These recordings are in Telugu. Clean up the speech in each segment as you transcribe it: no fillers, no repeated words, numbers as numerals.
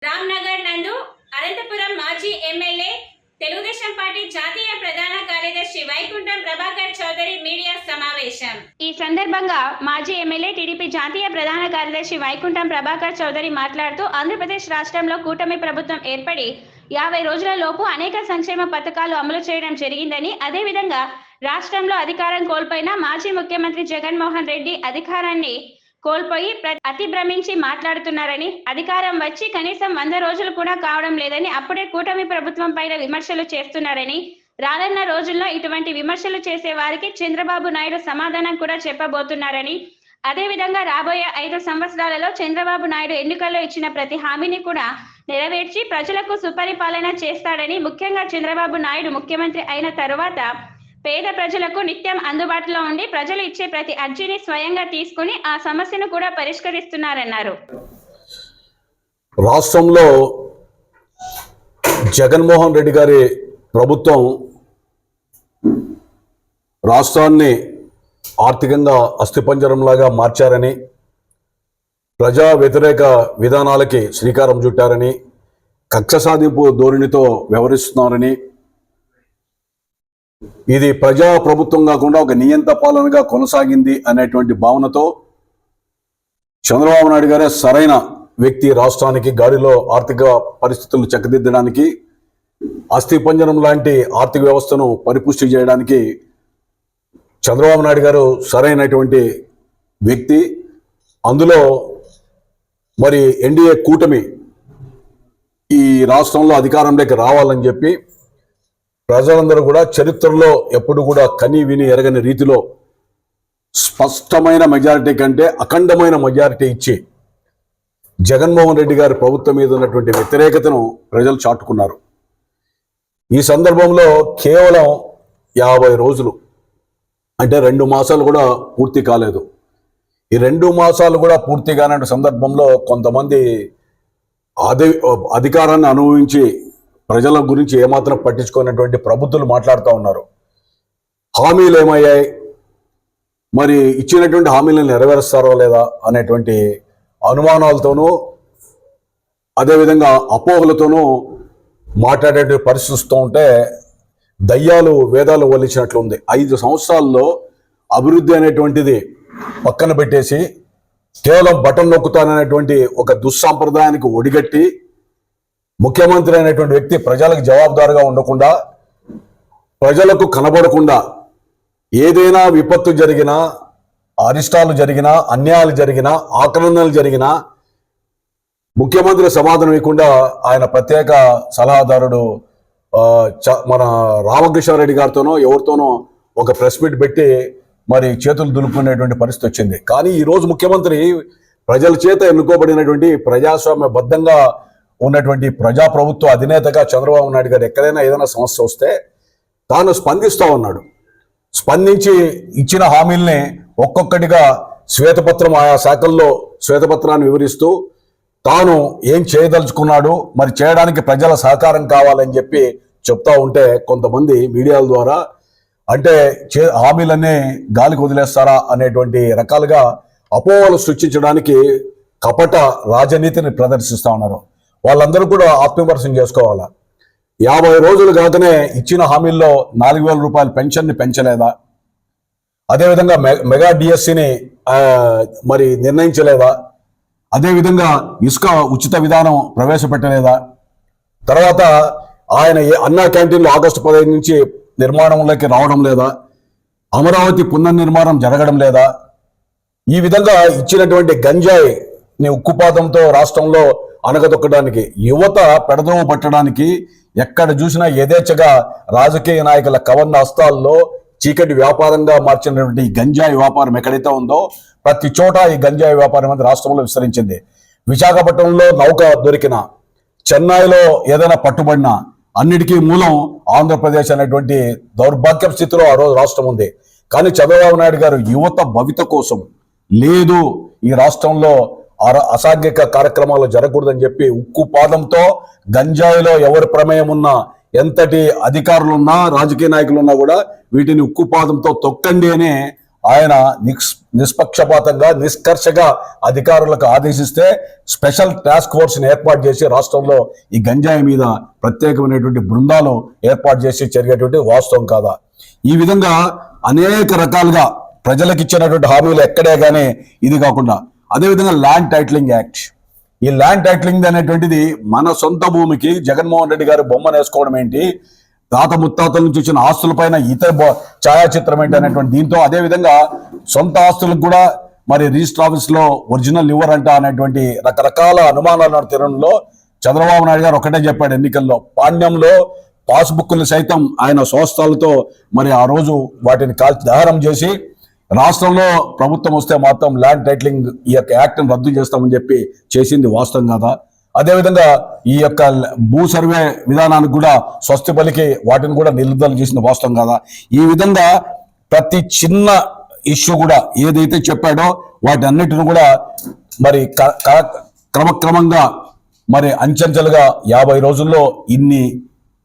రామ్నగర్ నందు అనంతపురం మాజీ ఎమ్మెల్యే తెలుగుదేశం పార్టీ జాతీయ ప్రధాన కార్యదర్శి వైకుంఠం ప్రభాకర్ చౌదరి మీడియా సమావేశం. ఈ సందర్భంగా మాజీ ఎమ్మెల్యే టీడీపీ జాతీయ ప్రధాన కార్యదర్శి వైకుంఠం ప్రభాకర్ చౌదరి మాట్లాడుతూ ఆంధ్రప్రదేశ్ రాష్ట్రంలో కూటమి ప్రభుత్వం ఏర్పడి 50 రోజుల లోపు అనేక సంక్షేమ పథకాలు అమలు చేయడం జరిగిందని, అదేవిధంగా రాష్ట్రంలో అధికారం కోల్పోయిన మాజీ ముఖ్యమంత్రి జగన్మోహన్ రెడ్డి అధికారాన్ని కోల్పోయి అతి భ్రమించి మాట్లాడుతున్నారని, అధికారం వచ్చి కనీసం 100 రోజులు కూడా కావడం లేదని అప్పుడే కూటమి ప్రభుత్వం పైన విమర్శలు చేస్తున్నారని, రానున్న రోజుల్లో ఇటువంటి విమర్శలు చేసే వారికి చంద్రబాబు నాయుడు సమాధానం కూడా చెప్పబోతున్నారని, అదేవిధంగా రాబోయే 5 సంవత్సరాలలో చంద్రబాబు నాయుడు ఎన్నికల్లో ఇచ్చిన ప్రతి హామీని కూడా నెరవేర్చి ప్రజలకు సుపరిపాలన చేస్తాడని, ముఖ్యంగా చంద్రబాబు నాయుడు ముఖ్యమంత్రి అయిన తరువాత పేద ప్రజలకు నిత్యం అందుబాటులో ఉండి ప్రజలు ఇచ్చే ప్రతి అర్జీని స్వయంగా తీసుకుని ఆ సమస్యను కూడా పరిష్కరిస్తున్నారన్నారు. రాష్ట్రంలో జగన్మోహన్ రెడ్డి గారి ప్రభుత్వం రాష్ట్రాన్ని ఆర్థికంగా అస్థిపంజరంలాగా మార్చారని, ప్రజా వ్యతిరేక విధానాలకి శ్రీకారం చుట్టారని, కక్ష సాధింపు ధోరణితో వ్యవహరిస్తున్నారని, ఇది ప్రజా ప్రభుత్వం కాకుండా ఒక నియంత పాలనగా కొనసాగింది అనేటువంటి భావనతో చంద్రబాబు నాయుడు గారే సరైన వ్యక్తి రాష్ట్రానికి గాడిలో ఆర్థిక పరిస్థితులను చక్కదిద్దడానికి, అస్థిపంజరం లాంటి ఆర్థిక వ్యవస్థను పరిపుష్టి చేయడానికి చంద్రబాబు నాయుడు గారు సరైనటువంటి వ్యక్తి. అందులో మరి ఎన్డీఏ కూటమి ఈ రాష్ట్రంలో అధికారంలోకి రావాలని చెప్పి ప్రజలందరూ కూడా చరిత్రలో ఎప్పుడు కూడా కని విని ఎరగని రీతిలో స్పష్టమైన మెజారిటీ కంటే అఖండమైన మెజారిటీ ఇచ్చి జగన్మోహన్ రెడ్డి గారి ప్రభుత్వం మీద ఉన్నటువంటి వ్యతిరేకతను ప్రజలు చాటుకున్నారు. ఈ సందర్భంలో కేవలం 50 రోజులు అంటే 2 మాసాలు కూడా పూర్తి కాలేదు. ఈ 2 మాసాలు కూడా పూర్తి కాని సందర్భంలో కొంతమంది అధికారాన్ని అనుభవించి ప్రజల గురించి ఏమాత్రం పట్టించుకున్నటువంటి ప్రబుద్ధులు మాట్లాడుతూ ఉన్నారు. హామీలు ఏమయ్యాయి, మరి ఇచ్చినటువంటి హామీలను నెరవేరుస్తారో లేదా అనేటువంటి అనుమానాలతోనూ అదేవిధంగా అపోహలతోనూ మాట్లాడే పరిస్థితి ఉంటే దయ్యాలు వేదాలు వల్లించినట్లు ఉంది. 5 సంవత్సరాల్లో అభివృద్ధి అనేటువంటిది పక్కన పెట్టేసి కేవలం బటన్ నొక్కుతాననేటువంటి ఒక దుస్సాంప్రదాయానికి ఒడిగట్టి ముఖ్యమంత్రి అయినటువంటి వ్యక్తి ప్రజలకు జవాబుదారుగా ఉండకుండా, ప్రజలకు కనబడకుండా, ఏదైనా విపత్తు జరిగినా, అరిష్టాలు జరిగినా, అన్యాయాలు జరిగినా, ఆక్రమణలు జరిగినా ముఖ్యమంత్రి సమాధానం ఇవ్వకుండా ఆయన ప్రత్యేక సలహాదారుడు మన రామకృష్ణారెడ్డి గారితోనో ఎవరితోనో ఒక ప్రెస్ మీట్ పెట్టి మరి చేతులు దులుపుకునేటువంటి పరిస్థితి వచ్చింది. కానీ ఈరోజు ముఖ్యమంత్రి ప్రజల చేత ఎన్నుకోబడినటువంటి ప్రజాస్వామ్యబద్ధంగా ఉన్నటువంటి ప్రజాప్రభుత్వ అధినేతగా చంద్రబాబు నాయుడు గారు ఎక్కడైనా ఏదైనా సమస్య వస్తే తాను స్పందిస్తూ ఉన్నాడు. స్పందించి ఇచ్చిన హామీల్ని ఒక్కొక్కటిగా శ్వేతపత్రం ఆయా శాఖల్లో శ్వేతపత్రాన్ని వివరిస్తూ తాను ఏం చేయదలుచుకున్నాడు, మరి చేయడానికి ప్రజల సహకారం కావాలని చెప్పి చెప్తా ఉంటే కొంతమంది మీడియాల ద్వారా అంటే హామీలన్నీ గాలికి వదిలేస్తారా అనేటువంటి రకాలుగా అపోహలు సృష్టించడానికి కపట రాజనీతిని ప్రదర్శిస్తూ ఉన్నారు. వాళ్ళందరూ కూడా ఆత్మవిమర్శనం చేసుకోవాలా. 50 రోజులు కాకనే ఇచ్చిన హామీల్లో 4,000 రూపాయల పెన్షన్ని పెంచలేదా, అదేవిధంగా మెగా డిఎస్సిని మరి నిర్ణయించలేదా, అదేవిధంగా ఇసుక ఉచిత విధానం ప్రవేశపెట్టలేదా, తర్వాత ఆయన అన్నా క్యాంటీన్లు ఆగస్టు 15 నుంచి నిర్మాణంలోకి రావడం లేదా, అమరావతి పునర్నిర్మాణం జరగడం లేదా, ఈ విధంగా ఇచ్చినటువంటి గంజాయిని ఉక్కుపాదంతో రాష్ట్రంలో అనగదొక్కడానికి, యువత పెడదోవ పట్టడానికి ఎక్కడ చూసినా యథేచ్ఛగా రాజకీయ నాయకుల కవర్ణ హస్తాల్లో చీకటి వ్యాపారంగా మార్చినటువంటి గంజాయి వ్యాపారం ఎక్కడైతే ఉందో ప్రతి చోట ఈ గంజాయి వ్యాపారం అనేది రాష్ట్రంలో విస్తరించింది. విశాఖపట్నంలో నౌక దొరికిన, చెన్నైలో ఏదైనా పట్టుబడినా అన్నిటికీ మూలం ఆంధ్రప్రదేశ్ అనేటువంటి దౌర్భాగ్య స్థితిలో ఆ రోజు రాష్ట్రం ఉంది. కానీ చంద్రబాబు నాయుడు గారు యువత భవిత కోసం లేదు, ఈ రాష్ట్రంలో అసాంఘిక కార్యక్రమాలు జరగకూడదని చెప్పి ఉక్కు పాదంతో గంజాయిలో ఎవరి ప్రమేయం ఉన్నా, ఎంతటి అధికారులున్నా, రాజకీయ నాయకులున్నా కూడా వీటిని ఉక్కు పాదంతో తొక్కండి అని ఆయన నిష్పక్షపాతంగా నిష్కర్షగా అధికారులకు ఆదేశిస్తే స్పెషల్ టాస్క్ ఫోర్స్ని ఏర్పాటు చేసి రాష్ట్రంలో ఈ గంజాయి మీద ప్రత్యేకమైనటువంటి బృందాలు ఏర్పాటు చేసి జరిగేటువంటి వాస్తవం కాదా? ఈ విధంగా అనేక రకాలుగా ప్రజలకు ఇచ్చినటువంటి హామీలు ఎక్కడే కానీ ఇది కాకుండా అదేవిధంగా ల్యాండ్ టైటిలింగ్ యాక్ట్, ఈ ల్యాండ్ టైటిలింగ్ అనేటువంటిది మన సొంత భూమికి జగన్మోహన్ రెడ్డి గారు బొమ్మను వేసుకోవడం ఏంటి, తాత ముత్తాతల నుంచి వచ్చిన ఆస్తులపైన ఇతర ఛాయాచిత్రం ఏంటి అనేటువంటి దీంతో, అదేవిధంగా సొంత ఆస్తులకు కూడా మరి రిజిస్టర్ ఆఫీస్లో ఒరిజినల్ ఇవ్వరంట అనేటువంటి రకరకాల అనుమానాల తీరంలో చంద్రబాబు నాయుడు గారు ఒకటే చెప్పాడు ఎన్నికల్లో, పాండ్యంలో పాస్బుక్లు సైతం ఆయన స్వస్థలతో మరి ఆ రోజు వాటిని కాల్చి దహనం చేసి రాష్ట్రంలో ప్రభుత్వం వస్తే మాత్రం ల్యాండ్ టైటిలింగ్ ఈ యొక్క యాక్ట్ని రద్దు చేస్తామని చెప్పి చేసింది వాస్తవం కాదా? అదేవిధంగా ఈ యొక్క భూ సర్వే విధానానికి కూడా స్వస్తి పలికి వాటిని కూడా నిలుదల చేసిన వాస్తవం కాదా? ఈ విధంగా ప్రతి చిన్న ఇష్యూ కూడా ఏదైతే చెప్పాడో వాటి అన్నిటిని కూడా మరి క్రమక్రమంగా మరి అంచెంచెలుగా 50 రోజుల్లో ఇన్ని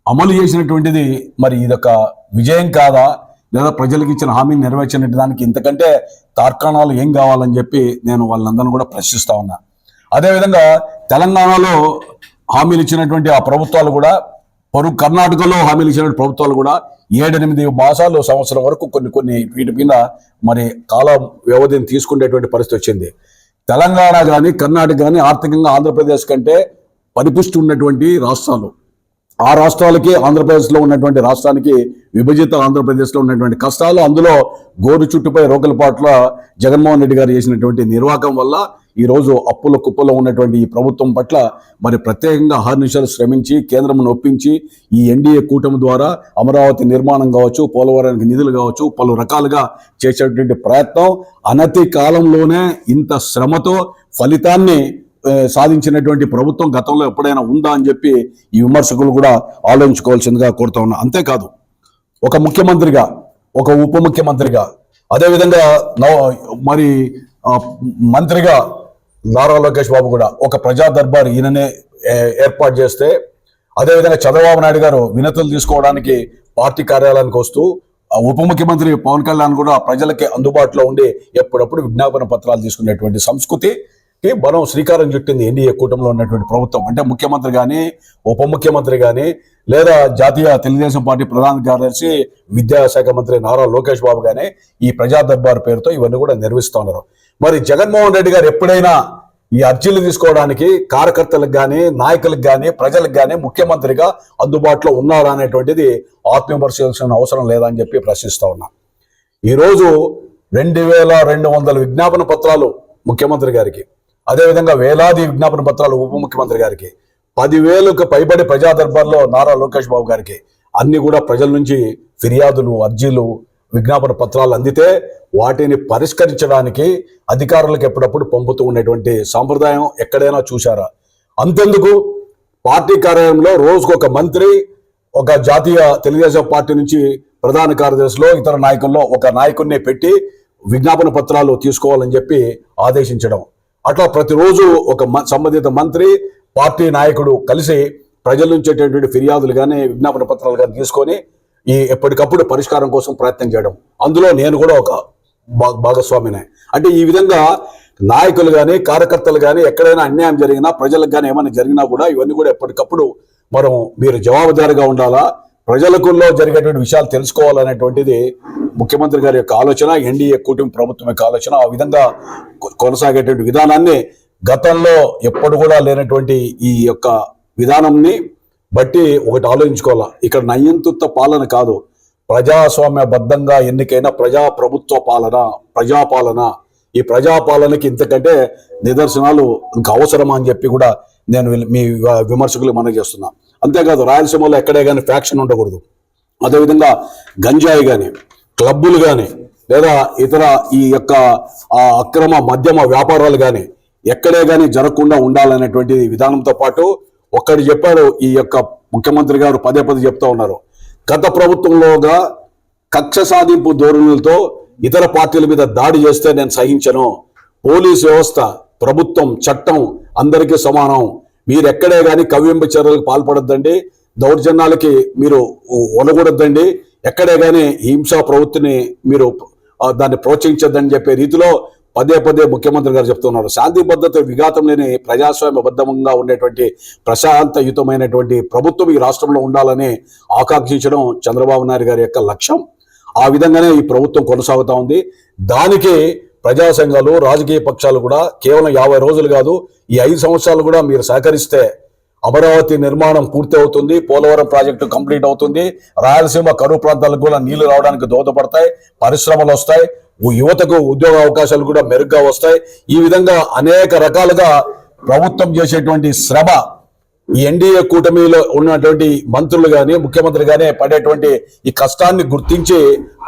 అమలు చేసినటువంటిది మరి ఇదొక విజయం కాదా? లేదా ప్రజలకు ఇచ్చిన హామీని నెరవేర్చిన దానికి ఇంతకంటే తార్కాణాలు ఏం కావాలని చెప్పి నేను వాళ్ళందరినీ కూడా ప్రశ్నిస్తా ఉన్నా. అదేవిధంగా తెలంగాణలో హామీలు ఇచ్చినటువంటి ఆ ప్రభుత్వాలు కూడా కర్ణాటకలో హామీలు ఇచ్చినటువంటి ప్రభుత్వాలు కూడా 7-8 మాసాలు సంవత్సరం వరకు కొన్ని వీటి మీద మరి కాల వ్యవధిని తీసుకునేటువంటి పరిస్థితి వచ్చింది. తెలంగాణ కానీ కర్ణాటక కానీ ఆర్థికంగా ఆంధ్రప్రదేశ్ కంటే పరిపుష్టి ఉన్నటువంటి రాష్ట్రాలు. ఆ రాష్ట్రాలకి ఆంధ్రప్రదేశ్లో ఉన్నటువంటి రాష్ట్రానికి విభజిత ఆంధ్రప్రదేశ్లో ఉన్నటువంటి కష్టాలు, అందులో గోరు చుట్టుపై రోకలపాట్ల జగన్మోహన్ రెడ్డి గారు చేసినటువంటి నిర్వాహకం వల్ల ఈరోజు అప్పుల కుప్పలో ఉన్నటువంటి ఈ ప్రభుత్వం పట్ల మరి ప్రత్యేకంగా అహర్నిశలు శ్రమించి కేంద్రం ఒప్పించి ఈ ఎన్డీఏ కూటమి ద్వారా అమరావతి నిర్మాణం కావచ్చు, పోలవరానికి నిధులు కావచ్చు, పలు రకాలుగా చేసేటువంటి ప్రయత్నం అనతి కాలంలోనే ఇంత శ్రమతో ఫలితాన్ని సాధించినటువంటి ప్రభుత్వం గతంలో ఎప్పుడైనా ఉందా అని చెప్పి ఈ విమర్శకులు కూడా ఆలోచించుకోవాల్సిందిగా కోరుతా ఉన్నా. అంతేకాదు, ఒక ముఖ్యమంత్రిగా, ఒక ఉప ముఖ్యమంత్రిగా, అదేవిధంగా మరి మంత్రిగా నారా లోకేష్ బాబు కూడా ఒక ప్రజా దర్బార్ ఈయననే ఏర్పాటు చేస్తే, అదేవిధంగా చంద్రబాబు నాయుడు గారు వినతులు తీసుకోవడానికి పార్టీ కార్యాలయానికి వస్తూ ఉప ముఖ్యమంత్రి పవన్ కళ్యాణ్ కూడా ప్రజలకి అందుబాటులో ఉండి ఎప్పుడప్పుడు విజ్ఞాపన పత్రాలు తీసుకునేటువంటి సంస్కృతి మనం శ్రీకారం చుట్టింది ఎన్డీఏ కూటమిలో ఉన్నటువంటి ప్రభుత్వం. అంటే ముఖ్యమంత్రి కానీ, ఉప ముఖ్యమంత్రి కానీ, లేదా జాతీయ తెలుగుదేశం పార్టీ ప్రధాన కార్యదర్శి విద్యాశాఖ మంత్రి నారా లోకేష్ బాబు కానీ ఈ ప్రజా దర్బార్ పేరుతో ఇవన్నీ కూడా నిర్వహిస్తూ ఉన్నారు. మరి జగన్మోహన్ రెడ్డి గారు ఎప్పుడైనా ఈ అర్జీలు తీసుకోవడానికి కార్యకర్తలకు కానీ, నాయకులకు కానీ, ప్రజలకు కానీ ముఖ్యమంత్రిగా అందుబాటులో ఉన్నారా అనేటువంటిది ఆత్మవిమర్శించాల్సిన అవసరం లేదా అని చెప్పి ప్రశ్నిస్తూ ఉన్నా. ఈరోజు 2200 విజ్ఞాపన పత్రాలు ముఖ్యమంత్రి గారికి, అదేవిధంగా వేలాది విజ్ఞాపన పత్రాలు ఉప ముఖ్యమంత్రి గారికి, 10,000కు పైబడి ప్రజా దర్బార్లో నారా లోకేష్ బాబు గారికి అన్ని కూడా ప్రజల నుంచి ఫిర్యాదులు, అర్జీలు, విజ్ఞాపన పత్రాలు అందితే వాటిని పరిష్కరించడానికి అధికారులకు ఎప్పుడప్పుడు పంపుతూ ఉండేటువంటి సాంప్రదాయం ఎక్కడైనా చూశారా? అంతెందుకు, పార్టీ కార్యాలయంలో రోజుకొక మంత్రి, ఒక జాతీయ తెలుగుదేశం పార్టీ నుంచి ప్రధాన కార్యదర్శిలో ఇతర నాయకుల్లో ఒక నాయకుడిని పెట్టి విజ్ఞాపన పత్రాలు తీసుకోవాలని చెప్పి ఆదేశించడం. అట్లా ప్రతిరోజు ఒక సంబంధిత మంత్రి, పార్టీ నాయకుడు కలిసి ప్రజల నుంచి వచ్చేటువంటి ఫిర్యాదులు కానీ, విజ్ఞాపన పత్రాలు కానీ తీసుకొని ఈ ఎప్పటికప్పుడు పరిష్కారం కోసం ప్రయత్నం చేయడం. అందులో నేను కూడా ఒక భాగస్వామినే. అంటే ఈ విధంగా నాయకులు కానీ, కార్యకర్తలు కానీ ఎక్కడైనా అన్యాయం జరిగినా, ప్రజలకు కానీ ఏమైనా జరిగినా కూడా ఇవన్నీ కూడా ఎప్పటికప్పుడు మీరు జవాబుదారీగా ఉండాలా, ప్రజలకుల్లో జరిగేటువంటి విషయాలు తెలుసుకోవాలనేటువంటిది ముఖ్యమంత్రి గారి యొక్క ఆలోచన, ఎన్డీఏ కూటమి ప్రభుత్వం యొక్క ఆలోచన. ఆ విధంగా కొనసాగేటువంటి విధానాన్ని గతంలో ఎప్పుడు కూడా లేనటువంటి ఈ యొక్క విధానంని బట్టి ఒకటి ఆలోచించుకోవాలా. ఇక్కడ నయ్యంతుత్త పాలన కాదు, ప్రజాస్వామ్యబద్ధంగా ఎన్నికైన ప్రభుత్వ పాలన, ప్రజాపాలన. ఈ ప్రజాపాలనకి ఇంతకంటే నిదర్శనాలు ఇంకా అవసరమా అని చెప్పి కూడా నేను మీ విమర్శకులు మనవి చేస్తున్నా. అంతేకాదు, రాయలసీమలో ఎక్కడే కానీ ఫ్యాక్షన్ ఉండకూడదు. అదేవిధంగా గంజాయి కానీ, క్లబ్బులు కానీ, లేదా ఇతర ఈ యొక్క అక్రమ మద్యమ వ్యాపారాలు కానీ ఎక్కడే కానీ జరగకుండా ఉండాలనేటువంటి విధానంతో పాటు ఒక్కడు చెప్పాడు, ఈ యొక్క ముఖ్యమంత్రి గారు పదే చెప్తా ఉన్నారు, గత ప్రభుత్వంలోగా కక్ష సాధింపు ధోరణులతో ఇతర పార్టీల మీద దాడి చేస్తే నేను సహించను, పోలీస్ వ్యవస్థ, ప్రభుత్వం, చట్టం అందరికీ సమానం, మీరు ఎక్కడే కానీ కవ్వింపు చర్యలకు పాల్పడొద్దండి, దౌర్జన్యాలకి మీరు ఒనగూడొద్దండి, ఎక్కడే కానీ హింసా ప్రవృత్తిని మీరు దాన్ని ప్రోత్సహించద్దని చెప్పే రీతిలో పదే పదే ముఖ్యమంత్రి గారు చెప్తున్నారు. శాంతి భద్రత విఘాతం లేని ప్రజాస్వామ్యబద్ధంగా ఉండేటువంటి ప్రశాంతయుతమైనటువంటి ప్రభుత్వం ఈ రాష్ట్రంలో ఉండాలని ఆకాంక్షించడం చంద్రబాబు నాయుడు గారి యొక్క లక్ష్యం. ఆ విధంగానే ఈ ప్రభుత్వం కొనసాగుతా ఉంది. దానికి ప్రజా సంఘాలు, రాజకీయ పక్షాలు కూడా కేవలం 50 రోజులు కాదు, ఈ 5 సంవత్సరాలు కూడా మీరు సహకరిస్తే అమరావతి నిర్మాణం పూర్తి అవుతుంది, పోలవరం ప్రాజెక్టు కంప్లీట్ అవుతుంది, రాయలసీమ కరువు ప్రాంతాలకు కూడా నీళ్లు రావడానికి దోహదపడతాయి, పరిశ్రమలు వస్తాయి, యువతకు ఉద్యోగ అవకాశాలు కూడా మెరుగ్గా వస్తాయి. ఈ విధంగా అనేక రకాలుగా ప్రభుత్వం చేసేటువంటి శ్రమ ఈ ఎన్డీఏ కూటమిలో ఉన్నటువంటి మంత్రులు కానీ ముఖ్యమంత్రి కానీ పడేటువంటి ఈ కష్టాన్ని గుర్తించి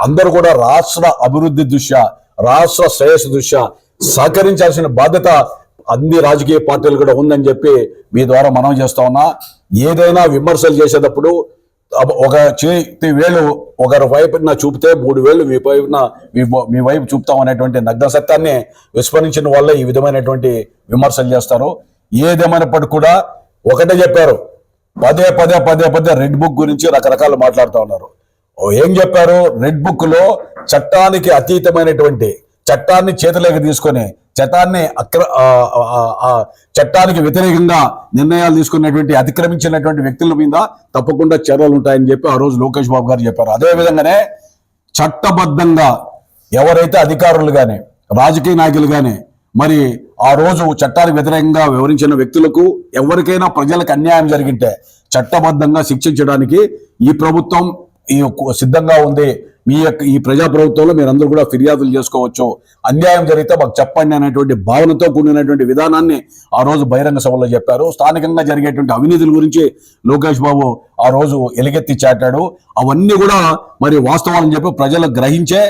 అందరూ కూడా రాష్ట్ర అభివృద్ధి దృష్ట్యా, రాష్ట్ర శ్రేయస్సు దృష్ట్యా సహకరించాల్సిన బాధ్యత అన్ని రాజకీయ పార్టీలు కూడా ఉందని చెప్పి మీ ద్వారా మనం చేస్తా ఉన్నా. ఏదైనా విమర్శలు చేసేటప్పుడు ఒక చేతి వేలు ఒకరి వైపున చూపితే 3 వేలు మీ వైపు చూపుతాం అనేటువంటి నగ్న సత్యాన్ని విస్మరించిన వాళ్ళే ఈ విధమైనటువంటి విమర్శలు చేస్తారు. ఏదేమైనప్పటికీ కూడా ఒకటే చెప్పారు, పదే రెడ్ బుక్ గురించి రకరకాలు మాట్లాడుతూ ఉన్నారు. ఏం చెప్పారు? రెడ్ బుక్ లో చట్టానికి అతీతమైనటువంటి, చట్టాన్ని చేతిలోకి తీసుకొని చట్టానికి వ్యతిరేకంగా నిర్ణయాలు తీసుకున్నటువంటి, అతిక్రమించినటువంటి వ్యక్తుల మీద తప్పకుండా చర్యలు ఉంటాయని చెప్పి ఆ రోజు లోకేష్ బాబు గారు చెప్పారు. అదే విధంగానే చట్టబద్ధంగా ఎవరైతే అధికారులు కానీ రాజకీయ నాయకులు కానీ మరి ఆ రోజు చట్టానికి వ్యతిరేకంగా వివరించిన వ్యక్తులకు ఎవరికైనా ప్రజలకు అన్యాయం జరిగింటే చట్టబద్ధంగా శిక్షించడానికి ఈ ప్రభుత్వం సిద్ధంగా ఉంది. ఈ ప్రజా ప్రభుత్వంలో మీరందరూ కూడా ఫిర్యాదులు చేసుకోవచ్చు, అన్యాయం జరిగితే మాకు చెప్పండి అనేటువంటి భావనతో కూడినటువంటి విధానాన్ని ఆ రోజు బహిరంగ సభలో చెప్పారు. స్థానికంగా జరిగేటువంటి అవినీతుల గురించి లోకేష్ బాబు ఆ రోజు ఎలుగెత్తి చాటాడు. అవన్నీ కూడా మరి వాస్తవాలని చెప్పి ప్రజలు గ్రహించే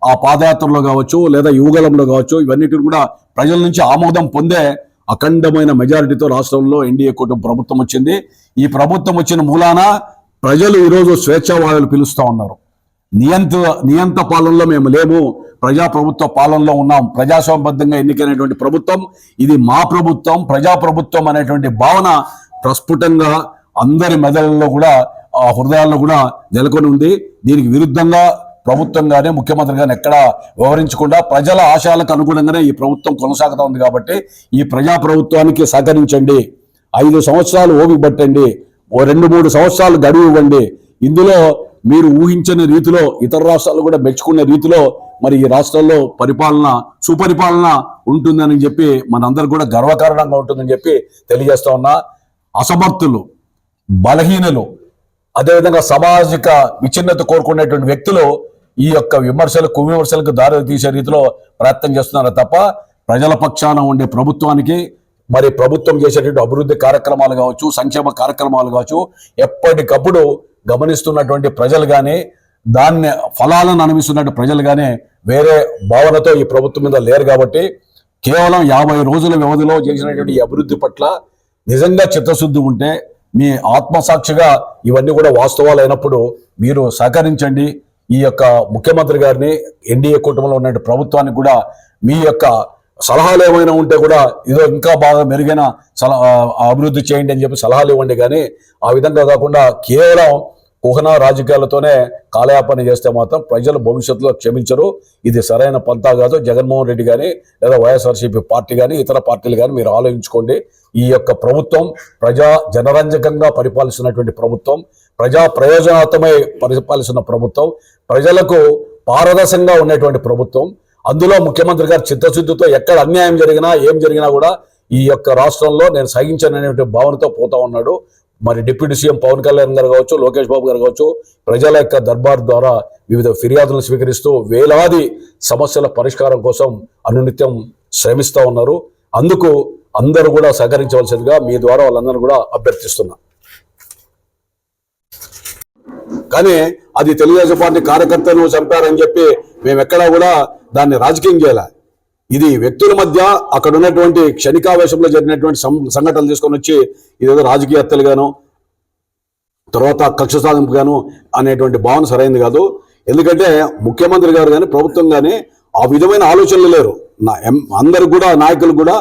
ఆ పాదయాత్రలో కావచ్చు లేదా యువగలంలో కావచ్చు, ఇవన్నిటిని కూడా ప్రజల నుంచి ఆమోదం పొందే అఖండమైన మెజారిటీతో రాష్ట్రంలో ఎన్డీఏ కూటమి ప్రభుత్వం వచ్చింది. ఈ ప్రభుత్వం వచ్చిన మూలాన ప్రజలు ఈరోజు స్వేచ్ఛావాయులు పిలుస్తూ ఉన్నారు. నియంత పాలనలో మేము లేము, ప్రజాప్రభుత్వ పాలనలో ఉన్నాం, ప్రజాస్వామ్యబద్ధంగా ఎన్నికైనటువంటి ప్రభుత్వం ఇది, మా ప్రభుత్వం, ప్రజాప్రభుత్వం అనేటువంటి భావన ప్రస్ఫుటంగా అందరి మెదళ్ళలో కూడా, హృదయాల్లో కూడా నెలకొని ఉంది. దీనికి విరుద్ధంగా ప్రభుత్వం కానీ ముఖ్యమంత్రి కానీ ఎక్కడా వివరించకుండా ప్రజల ఆశయాలకు అనుగుణంగానే ఈ ప్రభుత్వం కొనసాగుతూ ఉంది. కాబట్టి ఈ ప్రజా ప్రభుత్వానికి సహకరించండి, 5 సంవత్సరాలు ఓపిక పట్టండి, 2-3 సంవత్సరాలు గడువు ఇవ్వండి. ఇందులో మీరు ఊహించని రీతిలో ఇతర రాష్ట్రాలు కూడా మెచ్చుకునే రీతిలో మరి ఈ రాష్ట్రాల్లో సుపరిపాలన ఉంటుందని చెప్పి మనందరూ కూడా గర్వకారణంగా ఉంటుందని చెప్పి తెలియజేస్తా ఉన్నా. అసమర్థులు, బలహీనులు, అదేవిధంగా సామాజిక విచ్ఛిన్నత కోరుకునేటువంటి వ్యక్తులు ఈ యొక్క కువిమర్శలకు దారి తీసే రీతిలో ప్రయత్నం చేస్తున్నారు తప్ప ప్రజల పక్షాన ఉండే ప్రభుత్వానికి, మరి ప్రభుత్వం చేసేటువంటి అభివృద్ధి కార్యక్రమాలు కావచ్చు, సంక్షేమ కార్యక్రమాలు కావచ్చు, ఎప్పటికప్పుడు గమనిస్తున్నటువంటి ప్రజలు కానీ, దాన్ని ఫలాలను అనుభవిస్తున్నట్టు ప్రజలు కానీ వేరే భావనతో ఈ ప్రభుత్వం మీద లేరు. కాబట్టి కేవలం 50 రోజుల వ్యవధిలో చేసినటువంటి ఈ అభివృద్ధి పట్ల నిజంగా చిత్తశుద్ధి ఉంటే, మీ ఆత్మసాక్షిగా ఇవన్నీ కూడా వాస్తవాలు అయినప్పుడు మీరు సహకరించండి. ఈ యొక్క ముఖ్యమంత్రి గారిని, ఎన్డీఏ కూటమిలో ఉన్న ప్రభుత్వానికి కూడా మీ యొక్క సలహాలు ఏమైనా ఉంటే కూడా ఇదో ఇంకా బాగా మెరుగైన అభివృద్ధి చేయండి అని చెప్పి సలహాలు ఇవ్వండి. కానీ ఆ విధంగా కాకుండా కేవలం కుహన రాజకీయాలతోనే కాలయాపన చేస్తే మాత్రం ప్రజలు భవిష్యత్తులో క్షమించరు. ఇది సరైన పంతా కాదు. జగన్మోహన్ రెడ్డి కానీ లేదా వైఎస్ఆర్సీపీ పార్టీ కానీ ఇతర పార్టీలు కానీ మీరు ఆలోచించుకోండి. ఈ యొక్క ప్రభుత్వం జనరంజకంగా పరిపాలిస్తున్నటువంటి ప్రభుత్వం, ప్రజా ప్రయోజనార్థమై పరిపాలిస్తున్న ప్రభుత్వం, ప్రజలకు పారదర్శకంగా ఉన్నటువంటి ప్రభుత్వం. అందులో ముఖ్యమంత్రి గారు చిత్తశుద్ధితో ఎక్కడ అన్యాయం జరిగినా ఏం జరిగినా కూడా ఈ యొక్క రాష్ట్రంలో నేను సహించననేటువంటి భావనతో పోతా ఉన్నాడు. మరి డిప్యూటీ సీఎం పవన్ కళ్యాణ్ గారు కావచ్చు, లోకేష్ బాబు గారు కావచ్చు, ప్రజల యొక్క దర్బార్ ద్వారా వివిధ ఫిర్యాదులను స్వీకరిస్తూ వేలాది సమస్యల పరిష్కారం కోసం అనునిత్యం శ్రమిస్తూ ఉన్నారు. అందుకు అందరూ కూడా సహకరించవలసిందిగా మీ ద్వారా వాళ్ళందరూ కూడా అభ్యర్థిస్తున్నా. కానీ అది తెలుగుదేశం పార్టీ కార్యకర్తను చంపారని చెప్పి మేము ఎక్కడా కూడా దాన్ని రాజకీయం చేయాలి. ఇది వ్యక్తుల మధ్య అక్కడ ఉన్నటువంటి క్షణికావేశంలో జరిగినటువంటి సంఘటనలు తీసుకొని వచ్చి ఇదేదో రాజకీయ హత్యలుగాను తర్వాత కక్ష సాధింపుగాను అనేటువంటి భావన సరైనది కాదు. ఎందుకంటే ముఖ్యమంత్రి గారు కానీ ప్రభుత్వం కానీ ఆ విధమైన ఆలోచనలు లేరు. అందరు కూడా నాయకులు కూడా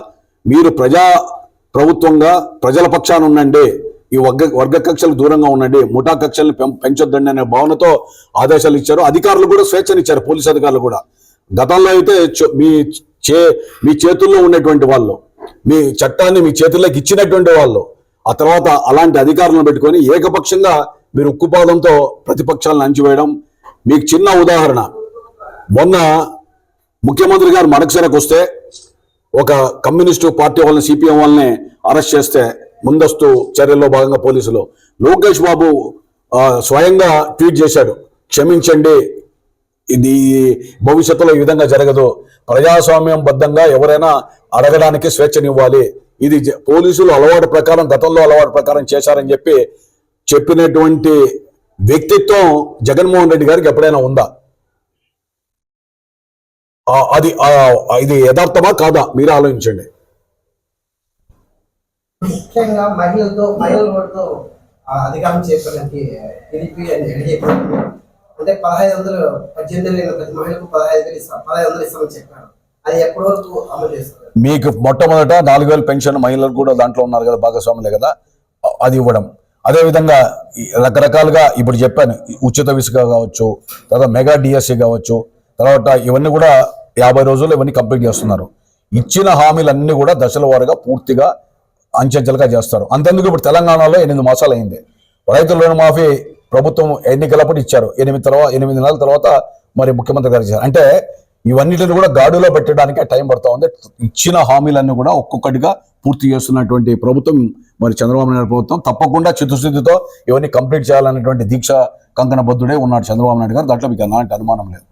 మీరు ప్రజా ప్రభుత్వంగా ప్రజల పక్షాన ఉండండి, ఈ వర్గ కక్షలకు దూరంగా ఉండండి, ముఠా కక్షల్ని పెంచొద్దండి అనే భావనతో ఆదేశాలు ఇచ్చారు. అధికారులు కూడా స్వేచ్ఛనిచ్చారు, పోలీసు అధికారులు కూడా. గతంలో అయితే మీ చేతుల్లో ఉన్నటువంటి వాళ్ళు, మీ చట్టాన్ని మీ చేతుల్లోకి ఇచ్చినటువంటి వాళ్ళు, ఆ తర్వాత అలాంటి అధికారులను పెట్టుకొని ఏకపక్షంగా మీరు ఉక్కుపాదంతో ప్రతిపక్షాలను అణచివేయడం. మీకు చిన్న ఉదాహరణ, మొన్న ముఖ్యమంత్రి గారు మడకసిరకు వస్తే ఒక కమ్యూనిస్టు పార్టీ వాళ్ళని, సిపిఎం వాళ్ళని అరెస్ట్ చేస్తే ముందస్తు చర్యల్లో భాగంగా పోలీసులు, లోకేష్ బాబు స్వయంగా ట్వీట్ చేశాడు, క్షమించండి, ఇది భవిష్యత్తులో ఈ విధంగా జరగదు, ప్రజాస్వామ్యం బద్ధంగా ఎవరైనా అడగడానికి స్వేచ్ఛనివ్వాలి, ఇది పోలీసులు అలవాటు ప్రకారం, గతంలో అలవాటు ప్రకారం చేశారని చెప్పినటువంటి వ్యక్తిత్వం జగన్మోహన్ రెడ్డి గారికి ఎప్పుడైనా ఉందా? ఇది యథార్థమా కాదా మీరు ఆలోచించండి. ముఖ్యంగా మహిళలతో అధికారం చేపడానికి టీడీపీ అంటే 18 ప్రతి మహిళకు 15,000 ఇస్తామని చెప్పారు. అది ఎప్పటి వరకు అమలు చేస్తారు? మీకు మొట్టమొదట 4,000 పెన్షన్ మహిళలు కూడా దాంట్లో ఉన్నారు కదా, భాగస్వాములే కదా, అది ఇవ్వడం. అదేవిధంగా రకరకాలుగా ఇప్పుడు చెప్పాను, ఉచిత ఇసుక కావచ్చు, తర్వాత మెగా డిఎస్సి కావచ్చు, తర్వాత ఇవన్నీ కూడా 50 రోజుల్లో ఇవన్నీ కంప్లీట్ చేస్తున్నారు. ఇచ్చిన హామీలన్నీ కూడా దశల వారీగా పూర్తిగా అంచెంచెలుగా చేస్తారు. అంతేందుకు ఇప్పుడు తెలంగాణలో 8 మాసాలు అయింది. రైతుల రుణమాఫీ ప్రభుత్వం ఎన్నికలప్పుడు ఇచ్చారు, 8 నెలల తర్వాత మరి ముఖ్యమంత్రి గారు ఇచ్చారు. అంటే ఇవన్నిటిని కూడా గాడిలో పెట్టడానికి టైం పడుతూ ఉంది. ఇచ్చిన హామీలన్నీ కూడా ఒక్కొక్కటిగా పూర్తి చేస్తున్నటువంటి ప్రభుత్వం మరి చంద్రబాబు నాయుడు ప్రభుత్వం. తప్పకుండా చిత్తశుద్ధితో ఇవన్నీ కంప్లీట్ చేయాలనేటువంటి దీక్ష కంకణ బద్ధుడే ఉన్నాడు చంద్రబాబు నాయుడు గారు. దాంట్లో మీకు ఎలాంటి అనుమానం లేదు.